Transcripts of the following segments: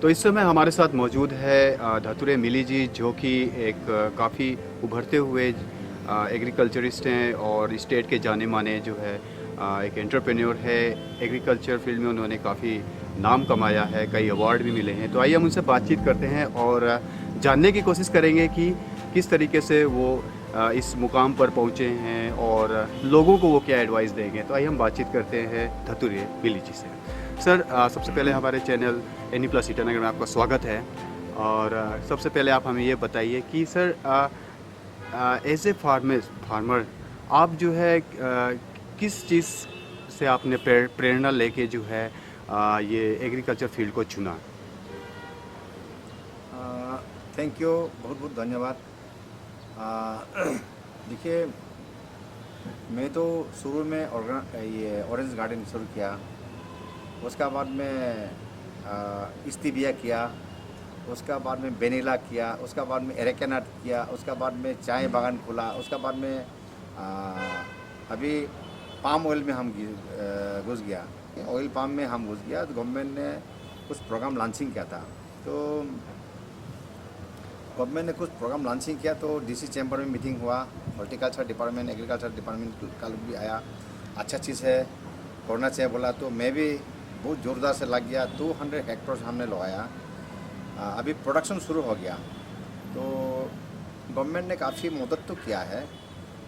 तो इस समय हमारे साथ मौजूद है धतुरे मिली जी, जो कि एक काफ़ी उभरते हुए एग्रीकल्चरिस्ट हैं और स्टेट के जाने माने जो है एक एंटरप्रेन्योर है। एग्रीकल्चर फील्ड में उन्होंने काफ़ी नाम कमाया है, कई अवार्ड भी मिले हैं। तो आइए हम उनसे बातचीत करते हैं और जानने की कोशिश करेंगे कि किस तरीके से वो इस मुकाम पर पहुँचे हैं और लोगों को वो क्या एडवाइस देंगे। तो आइए हम बातचीत करते हैं धतुरे मिली जी से। सर, सबसे पहले हमारे चैनल NE+ ईटानगर में आपका स्वागत है। और सबसे पहले आप हमें ये बताइए कि सर, एज ए फार्मर आप जो है किस चीज़ से आपने प्रेरणा लेके जो है ये एग्रीकल्चर फील्ड को चुना? थैंक यू, बहुत बहुत धन्यवाद। देखिए, मैं तो शुरू में ये ऑरेंज गार्डन शुरू किया, उसका बाद में स्टीविया किया, उसका बाद में वेनिला किया, उसका बाद में एरेका नट किया, उसका बाद में चाय बागान खुला, उसका बाद में अभी पाम ऑयल में हम घुस गया, ऑयल पाम में हम घुस गया। तो गवर्नमेंट ने कुछ प्रोग्राम लॉन्चिंग किया था, तो गवर्नमेंट ने कुछ प्रोग्राम लॉन्चिंग किया तो DC चैम्बर में मीटिंग हुआ, हॉर्टिकल्चर डिपार्टमेंट, एग्रीकल्चर डिपार्टमेंट का लोग भी आया, अच्छा चीज़ है, करना चाहिए बोला। तो मैं भी बहुत ज़ोरदार से लग गया, 200 हेक्टर हमने लगाया। अभी प्रोडक्शन शुरू हो गया। तो गवर्नमेंट ने काफ़ी मदद तो किया है,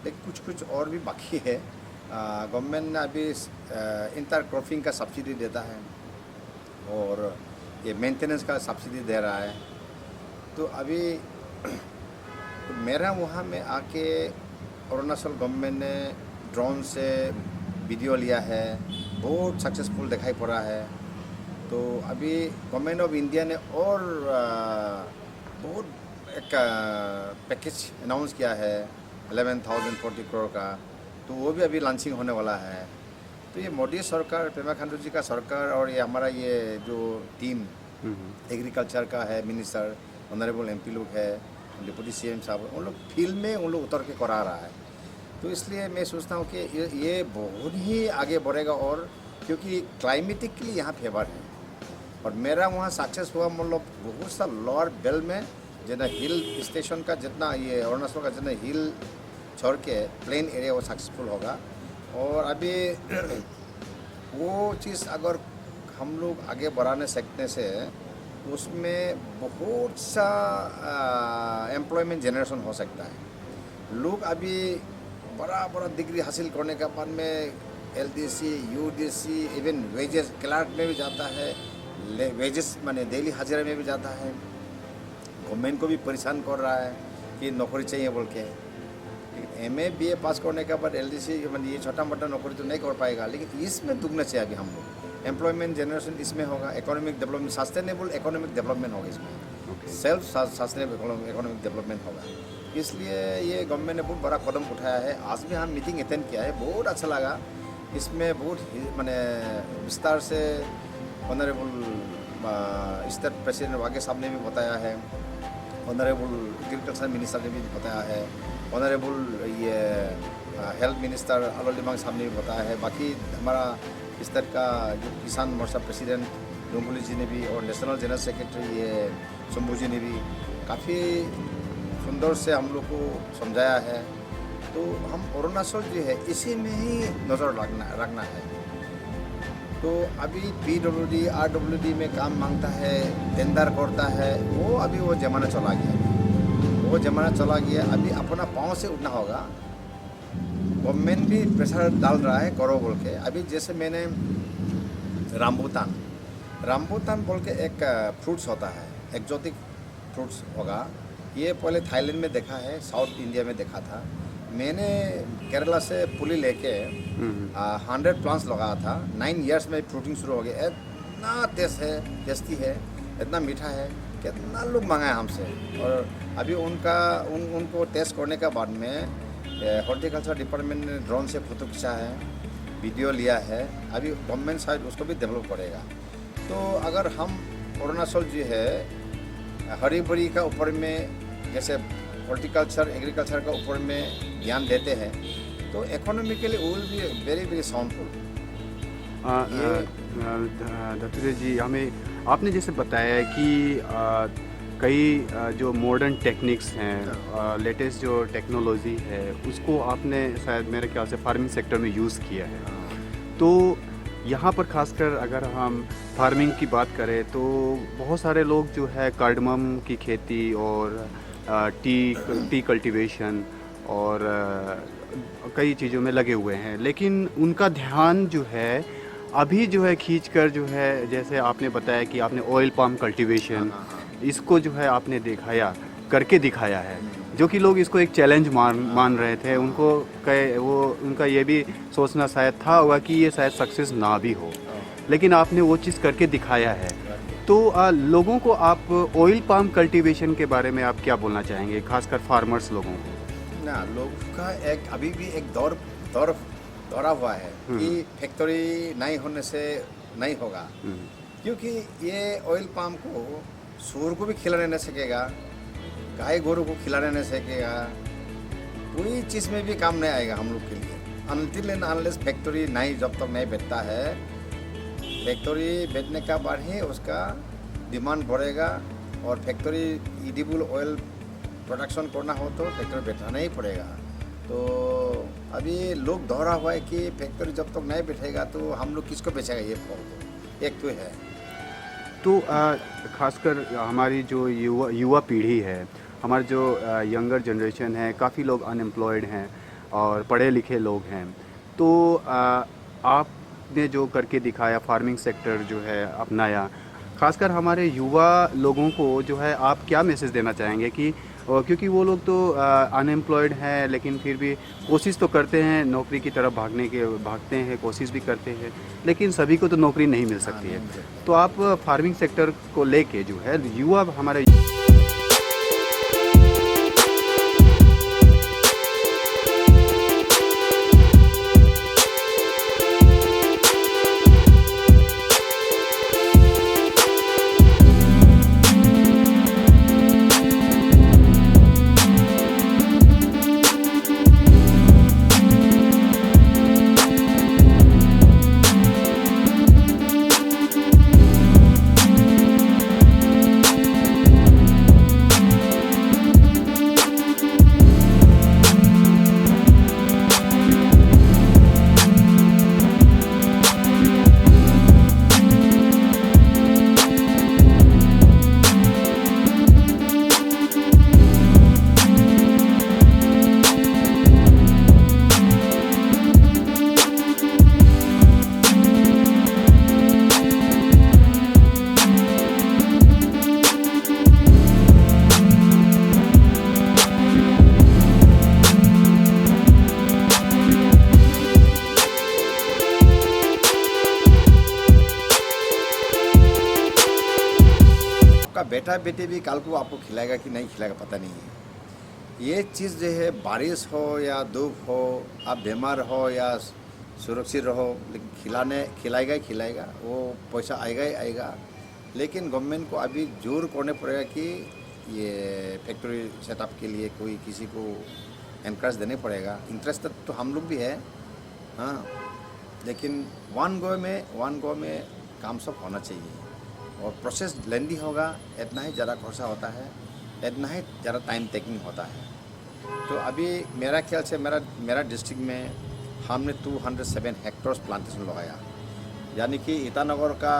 लेकिन कुछ और भी बाकी है। गवर्नमेंट ने अभी इंटर क्रॉपिंग का सब्सिडी देता है और ये मेंटेनेंस का सब्सिडी दे रहा है। तो अभी तो मेरा वहाँ में आके अरुणाचल गवर्नमेंट ने ड्रोन से वीडियो लिया है, बहुत सक्सेसफुल दिखाई पड़ा है। तो अभी गवर्नमेंट ऑफ इंडिया ने और बहुत एक पैकेज अनाउंस किया है 11,040 करोड़ का, तो वो भी अभी लॉन्चिंग होने वाला है। तो ये मोदी सरकार, पेमा खांडू जी का सरकार और ये हमारा ये जो टीम एग्रीकल्चर का है, मिनिस्टर ऑनरेबल MP लोग है, डिप्टी CM साहब, उन लोग फील्ड में उन लोग उतर के करा रहा है। तो इसलिए मैं सोचता हूँ कि ये बहुत ही आगे बढ़ेगा, और क्योंकि क्लाइमेटिकली यहाँ फेवर है। और मेरा वहाँ सक्सेस हुआ, मतलब बहुत सा लोअर बेल में जितना हिल स्टेशन का, जितना ये अरुणाचल का जितना हिल छोड़ के प्लेन एरिया वो सक्सेसफुल होगा। और अभी वो चीज़ अगर हम लोग आगे बढ़ाने सकने से उसमें बहुत सा एम्प्लॉयमेंट जनरेशन हो सकता है। लोग अभी बड़ा बड़ा डिग्री हासिल करने के बाद में LDC, UDC, even wages clerk में भी जाता है, वेजेस माने डेली हाजिरा में भी जाता है। गवर्नमेंट को भी परेशान कर रहा है कि नौकरी चाहिए बोल के। MA BA पास करने के बाद LDC माने ये छोटा मोटा नौकरी तो नहीं कर पाएगा, लेकिन इसमें दुगना चाहिए अभी हम लोग। एम्प्लॉयमेंट जनरेशन इसमें होगा, economic development, sustainable economic development होगा इसमें, सेल्फ सस्टेनेबल इकोनॉमिक डेवलपमेंट होगा। इसलिए ये गवर्नमेंट ने बहुत बड़ा कदम उठाया है। आज भी हम मीटिंग अटेंड किया है, बहुत अच्छा लगा। इसमें बहुत माने विस्तार से ऑनरेबल स्टेट प्रेसिडेंट वागे साहब ने भी बताया है, ऑनरेबल एग्रीकल्चर मिनिस्टर ने भी बताया है, ऑनरेबल ये हेल्थ मिनिस्टर अलोलिमांग साहब ने भी बताया है। बाकी हमारा स्टेट का जो किसान मोर्चा प्रेसिडेंट डोंगुली जी ने भी, और नेशनल जनरल सेक्रेटरी ये शंभू जी ने भी काफ़ी सुंदर से हम लोग को समझाया है। तो हम अरुणाचल जो है इसी में ही नज़र रखना है। तो अभी PWD RWD में काम मांगता है, टेंडर करता है, वो अभी वो ज़माना चला गया, वो ज़माना चला गया। अभी अपना पाँव से उठना होगा। गवर्नमेंट भी प्रेशर डाल रहा है करो बोल के। अभी जैसे मैंने रामबुतान। रामबुतान बोल के एक फ्रूट्स होता है, एक्जोटिक फ्रूट्स होगा। ये पहले थाईलैंड में देखा है, साउथ इंडिया में देखा था। मैंने केरला से पुली लेके 100 प्लांट्स लगाया था। 9 इयर्स में फ्रूटिंग शुरू हो गया। इतना टेस्टी है, इतना मीठा है, कितना लोग मंगाए हमसे। और अभी उनको टेस्ट करने के बाद में हॉर्टिकल्चर डिपार्टमेंट ने ड्रोन से फोटो खींचा है, वीडियो लिया है। अभी गवर्नमेंट साइड उसको भी डेवलप करेगा। तो अगर हम अरुणाचल जो है हरी भरी का ऊपर में, जैसे हॉर्टिकल्चर एग्रीकल्चर का ऊपर में ध्यान देते हैं, तो economically will be very very soundful. Dhature ji, हमें आपने जैसे बताया कि कई जो मॉडर्न टेक्निक्स हैं, लेटेस्ट जो टेक्नोलॉजी है, उसको आपने शायद मेरे ख्याल से फार्मिंग सेक्टर में यूज़ किया है। तो यहाँ पर खासकर अगर हम फार्मिंग की बात करें तो बहुत सारे लोग जो है कार्डमम की खेती और टी कल्टीवेशन और कई चीज़ों में लगे हुए हैं, लेकिन उनका ध्यान जो है अभी जो है खींचकर जो है, जैसे आपने बताया कि आपने ऑयल पाम कल्टीवेशन, इसको जो है आपने करके दिखाया है, जो कि लोग इसको एक चैलेंज मान रहे थे। उनका ये भी सोचना शायद था होगा कि ये शायद सक्सेस ना भी हो, लेकिन आपने वो चीज़ करके दिखाया है। तो लोगों को आप ऑयल पाम कल्टीवेशन के बारे में आप क्या बोलना चाहेंगे, खासकर फार्मर्स लोगों को? ना, लोगों का एक अभी भी एक दौरा हुआ है कि फैक्ट्री नहीं होने से नहीं होगा, क्योंकि ये ऑयल पाम को सूअर को भी खिलाने नहीं सकेगा, गाय गोरू को खिलाने नहीं सकेगा, कोई चीज़ में भी काम नहीं आएगा हम लोग के लिए। अनटिल एंड अनलेस फैक्ट्री नहीं, जब तक नहीं बैठता है, फैक्ट्री बैठने का बाद ही उसका डिमांड बढ़ेगा। और फैक्ट्री एडिबल ऑयल प्रोडक्शन करना हो तो फैक्ट्री बैठाना ही पड़ेगा। तो अभी लोग दोहरा हुआ है कि फैक्ट्री जब तक नहीं बैठेगा तो हम लोग किसको बेचेगा, ये फल एक तो है। तो खासकर हमारी जो युवा पीढ़ी है, हमारे जो यंगर जनरेशन है, काफ़ी लोग अनएम्प्लॉयड हैं और पढ़े लिखे लोग हैं। तो आपने जो करके दिखाया, फार्मिंग सेक्टर जो है अपनाया, खासकर हमारे युवा लोगों को जो है आप क्या मैसेज देना चाहेंगे कि क्योंकि वो लोग तो अनएम्प्लॉयड हैं, लेकिन फिर भी कोशिश तो करते हैं नौकरी की तरफ भागते हैं, कोशिश भी करते हैं, लेकिन सभी को तो नौकरी नहीं मिल सकती है। तो आप फार्मिंग सेक्टर को लेके जो है युवा हमारे बेटा बेटी भी कल को आपको खिलाएगा कि नहीं खिलाएगा पता नहीं है। ये चीज़ जो है, बारिश हो या धूप हो, आप बीमार हो या सुरक्षित रहो, लेकिन खिलाएगा ही खिलाएगा, वो पैसा आएगा ही आएगा। लेकिन गवर्नमेंट को अभी जोर करने पड़ेगा कि ये फैक्ट्री सेटअप के लिए कोई किसी को एनकरेज देने पड़ेगा। इंटरेस्टेड तो हम लोग भी है, हाँ, लेकिन वन गो में काम सब होना चाहिए। और प्रोसेस लेंदी होगा, इतना ही ज़्यादा खर्चा होता है, इतना ही ज़्यादा टाइम टेकिंग होता है। तो अभी मेरा ख्याल से मेरा डिस्ट्रिक्ट में हमने 207 हेक्टर्स प्लांटेशन लगाया, यानी कि ईटानगर का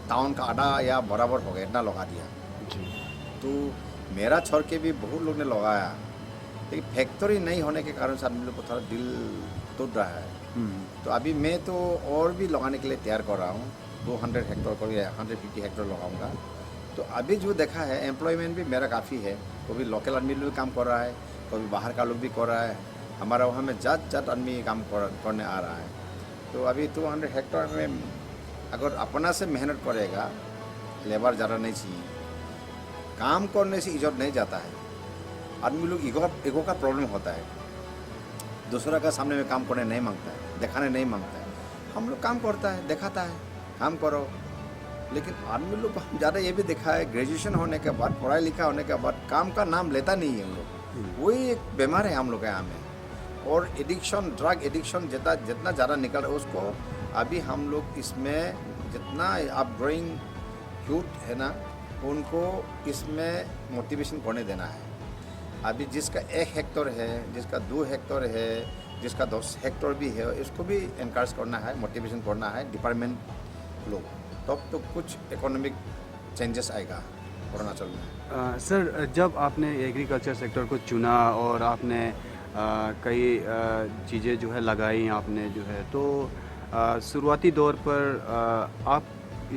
टाउन का आधा या बराबर हो गया, इतना लगा दिया। तो मेरा छोड़ के भी बहुत लोग ने लगाया, लेकिन फैक्ट्री नहीं होने के कारण से आदमी लोग को थोड़ा दिल टूट रहा है। तो अभी मैं तो और भी लगाने के लिए तैयार कर रहा हूँ। 200 हेक्टर कभी 150 हेक्टर लगाऊंगा। तो अभी जो देखा है एम्प्लॉयमेंट भी मेरा काफ़ी है, कभी लोकल आदमी भी काम कर रहा है, कभी बाहर का लोग भी कर रहा है, हमारा वहाँ में जात आदमी काम करने आ रहा है। तो अभी 200 हेक्टर में अगर अपना से मेहनत करेगा, लेबर ज़्यादा नहीं चाहिए, काम करने से इज्जत नहीं जाता है। आदमी लोग ईगो का प्रॉब्लम होता है, दूसरा का सामने में काम करने नहीं मांगता है, दिखाने नहीं मांगता है। हम लोग काम करता है, दिखाता है काम करो, लेकिन आदमी लोग को हम ज़्यादा ये भी देखा है ग्रेजुएशन होने के बाद, पढ़ाई लिखा होने के बाद काम का नाम लेता नहीं है हम लोग। वही एक बीमार है हम लोग के यहाँ में। और एडिक्शन, ड्रग एडिक्शन जितना ज़्यादा निकल रहा है उसको अभी हम लोग इसमें जितना आप ग्रोइंग यूथ है ना, उनको इसमें मोटिवेशन करने देना है। अभी जिसका 1 हेक्टर है, जिसका 2 हेक्टर है, जिसका 10 हेक्टर भी है, इसको भी इनकरेज करना है, मोटिवेशन करना है डिपार्टमेंट लोग, तब तो कुछ इकोनॉमिक चेंजेस आएगा अरुणाचल में। सर, जब आपने एग्रीकल्चर सेक्टर को चुना और आपने कई चीज़ें जो है लगाई आपने जो है, तो शुरुआती दौर पर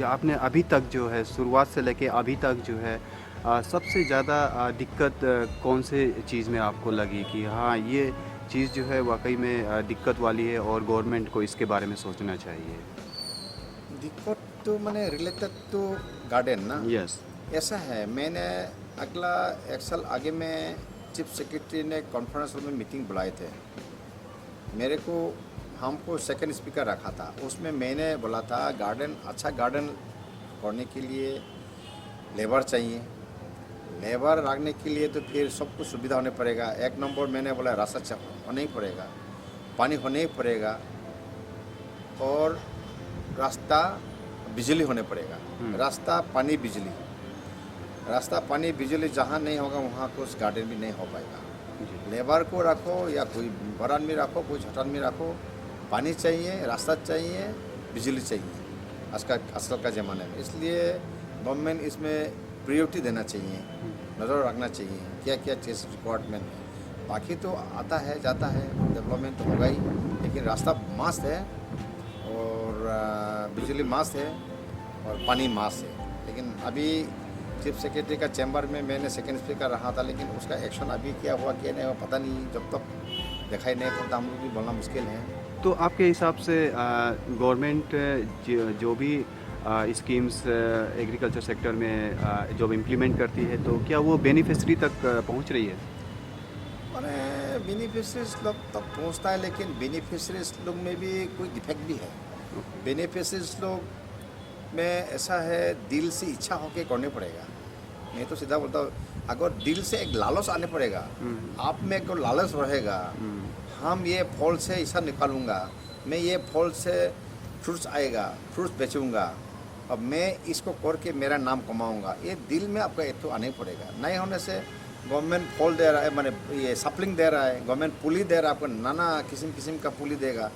आपने अभी तक जो है, शुरुआत से लेके अभी तक जो है, सबसे ज़्यादा दिक्कत कौन से चीज़ में आपको लगी कि हाँ ये चीज़ जो है वाकई में दिक्कत वाली है और गवर्नमेंट को इसके बारे में सोचना चाहिए? दिक्कत तो मैंने रिलेटेड टू गार्डन ना, यस। ऐसा है। मैंने अगला 1 साल आगे में चीफ सेक्रेटरी ने कॉन्फ्रेंस रूम में मीटिंग बुलाए थे, मेरे को हमको सेकंड स्पीकर रखा था। उसमें मैंने बोला था गार्डन, अच्छा गार्डन करने के लिए लेबर चाहिए, लेबर रखने के लिए तो फिर सब कुछ सुविधा होने पड़ेगा। 1 नंबर मैंने बोला रास्ता होना ही पड़ेगा, पानी होने ही पड़ेगा, और रास्ता बिजली होने पड़ेगा। रास्ता पानी बिजली, रास्ता पानी बिजली जहाँ नहीं होगा वहाँ कुछ गार्डन भी नहीं हो पाएगा। लेबर को रखो या कोई बड़ा आदमी रखो, कोई छोटा आदमी रखो, पानी चाहिए, रास्ता चाहिए, बिजली चाहिए आजकल का ज़माने में। इसलिए गवर्नमेंट इसमें प्रायोरिटी देना चाहिए, नज़र रखना चाहिए क्या क्या चीज़ रिक्वायरमेंट है। बाकी तो आता है जाता है, डेवलपमेंट तो होगा ही, लेकिन रास्ता मस्त है और बिजली मस्त है और पानी मस्त है। लेकिन अभी चीफ सेक्रेटरी का चैम्बर में मैंने सेकंड स्पीकर रहा था, लेकिन उसका एक्शन अभी क्या हुआ क्या नहीं हुआ पता नहीं, जब तक दिखाई नहीं पड़ता हम लोग भी बोलना मुश्किल है। तो आपके हिसाब से गवर्नमेंट जो भी स्कीम्स एग्रीकल्चर सेक्टर में जब इम्प्लीमेंट करती है, तो क्या वो बेनिफिशरी तक पहुंच रही है? मैंने बेनिफिशरीज लोग तक पहुँचता है, लेकिन बेनिफिशरीज लोग में भी कोई डिफेक्ट भी है। बेनिफिशरीज लोग में ऐसा है, दिल से इच्छा होके करने पड़ेगा। मैं तो सीधा बोलता हूँ, अगर दिल से एक लालच आने पड़ेगा, आप में एक लालच रहेगा, हम ये फल से ऐसा निकालूंगा, मैं ये फल से फ्रूट्स आएगा, फ्रूट्स बेचूंगा, अब मैं इसको करके मेरा नाम कमाऊंगा, ये दिल में आपका एक तो आने पड़ेगा। नहीं होने से गवर्नमेंट फल दे रहा है, माने ये सप्लिंग दे रहा है, गवर्नमेंट पुली दे रहा है, आपको नाना किस्म का पुली देगा,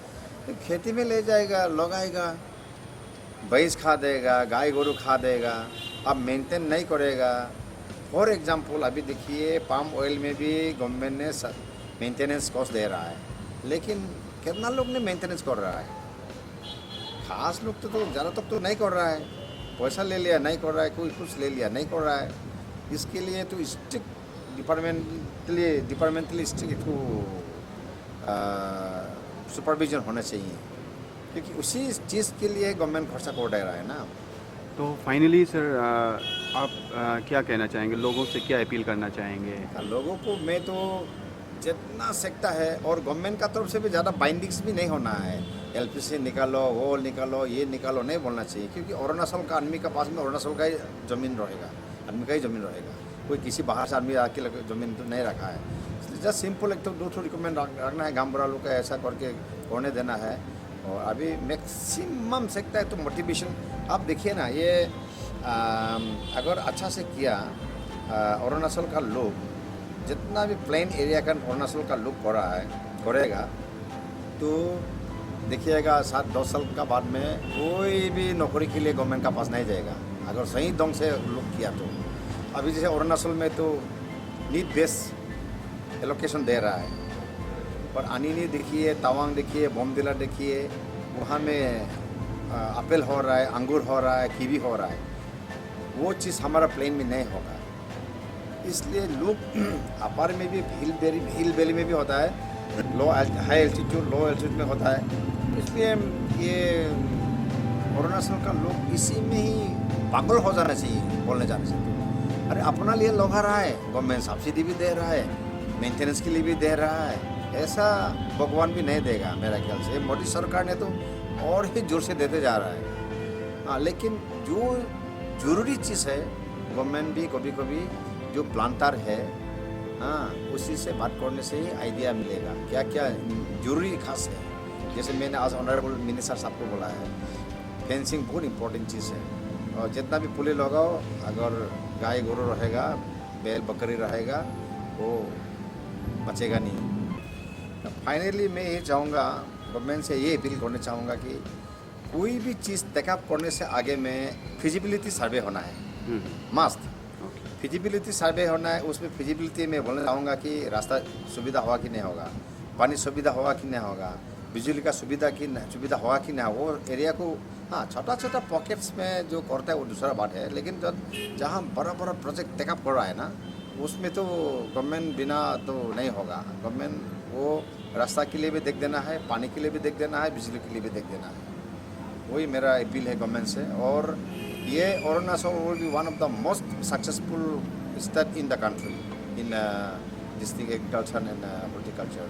तो खेती में ले जाएगा, लगाएगा, भैंस खा देगा, गाय गोरू खा देगा, अब मेंटेन नहीं करेगा। फॉर एग्जांपल अभी देखिए पाम ऑयल में भी गवर्नमेंट ने मेंटेनेंस कॉस्ट दे रहा है, लेकिन कितना लोग ने मेंटेनेंस कर रहा है? खास लोग तो ज़्यादा तक तो नहीं कर रहा है, पैसा ले लिया नहीं कर रहा है, कोई कुछ ले लिया नहीं कर रहा है। इसके लिए तो स्ट्रिक्ट डिपार्टमेंटली स्ट्रिक्ट सुपरविजन होना चाहिए, क्योंकि उसी चीज़ के लिए गवर्नमेंट खर्चा कर दे रहा है ना। तो फाइनली सर, आप क्या कहना चाहेंगे, लोगों से क्या अपील करना चाहेंगे? लोगों को मैं तो जितना सकता है, और गवर्नमेंट का तरफ से भी ज़्यादा बाइंडिंग्स भी नहीं होना है, एलपीसी निकालो, वो निकालो, ये निकालो, नहीं बोलना चाहिए। क्योंकि अरुणाचल का आदमी का पास में अरुणाचल का ही ज़मीन रहेगा, आदमी का ही ज़मीन रहेगा, कोई किसी बाहर से आदमी आके ज़मीन तो नहीं रखा है। जस्ट सिंपल एक तो 2 रिकमेंड रखना है, गाँव वालों का ऐसा करके करने देना है। और अभी मैक्सिमम सकता है तो मोटिवेशन, आप देखिए ना, ये अगर अच्छा से किया अरुणाचल का लोग, जितना भी प्लेन एरिया का अरुणाचल का लोग करेगा, तो देखिएगा 7-10 साल का बाद में कोई भी नौकरी के लिए गवर्नमेंट का पास नहीं जाएगा, अगर सही ढंग से लोग किया तो। अभी जैसे अरुणाचल में तो नीड बेस्ड एलोकेशन दे रहा है, पर अनिनी देखिए, तवांग देखिए, बोमदिला देखिए, वहाँ में एप्पल हो रहा है, अंगूर हो रहा है, कीवी हो रहा है, वो चीज़ हमारा प्लेन में नहीं होगा। इसलिए लोग अपार में भी हिल वैली में भी होता है, हाई एल्टीट्यूड लो एल्टीट्यूड में होता है। इसलिए ये अरुणाचल का लोग इसी में ही पागल हो जाना चाहिए बोलने जाने से। अरे अपना लिए लगा रहा है, गवर्नमेंट सब्सिडी भी दे रहा है, मेंटेनेंस के लिए भी दे रहा है, ऐसा भगवान भी नहीं देगा मेरा ख्याल से। मोदी सरकार ने तो और ही जोर से देते जा रहा है। हाँ, लेकिन जो ज़रूरी चीज़ है गवर्नमेंट भी कभी कभी जो प्लांटर है, हाँ, उसी से बात करने से ही आइडिया मिलेगा क्या क्या जरूरी खास है। जैसे मैंने आज ऑनरेबल मिनिस्टर साहब को बोला है, फेंसिंग बहुत इंपॉर्टेंट चीज़ है, और जितना भी पुलिस लगाओ, अगर गाय गोरू रहेगा, बैल बकरी रहेगा, वो बचेगा नहीं। फाइनली मैं ये चाहूँगा, गवर्नमेंट से ये अपील करना चाहूँगा कि कोई भी चीज़ टेकअप करने से आगे में फिजिबिलिटी सर्वे होना है, मस्ट फिजिबिलिटी सर्वे होना है। उसमें फिजिबिलिटी में बोलना चाहूँगा कि रास्ता सुविधा होगा कि नहीं होगा, पानी सुविधा होगा कि नहीं होगा, बिजली का सुविधा होगा कि नहीं, वो एरिया को, हाँ, छोटा छोटा पॉकेट्स में जो करता है वो दूसरा बात है। लेकिन जब जहाँ बड़ा बड़ा प्रोजेक्ट टेकअप कर रहा है ना, उसमें तो गवर्नमेंट बिना तो नहीं होगा। गवर्नमेंट वो रास्ता के लिए भी देख देना है, पानी के लिए भी देख देना है, बिजली के लिए भी देख देना है। वही मेरा अपील है गवर्नमेंट से। और ये Arunachal will be one of the most successful state in the country in district agriculture and horticulture.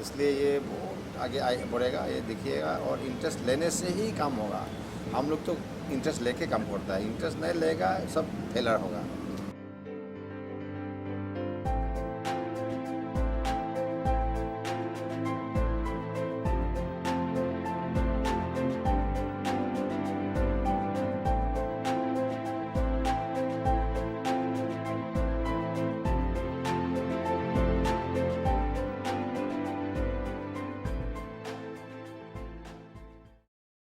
इसलिए ये बहुत आगे बढ़ेगा, ये देखिएगा। और इंटरेस्ट लेने से ही काम होगा। हम लोग तो इंटरेस्ट लेके काम करता है, इंटरेस्ट नहीं लेगा सब फेलर होगा।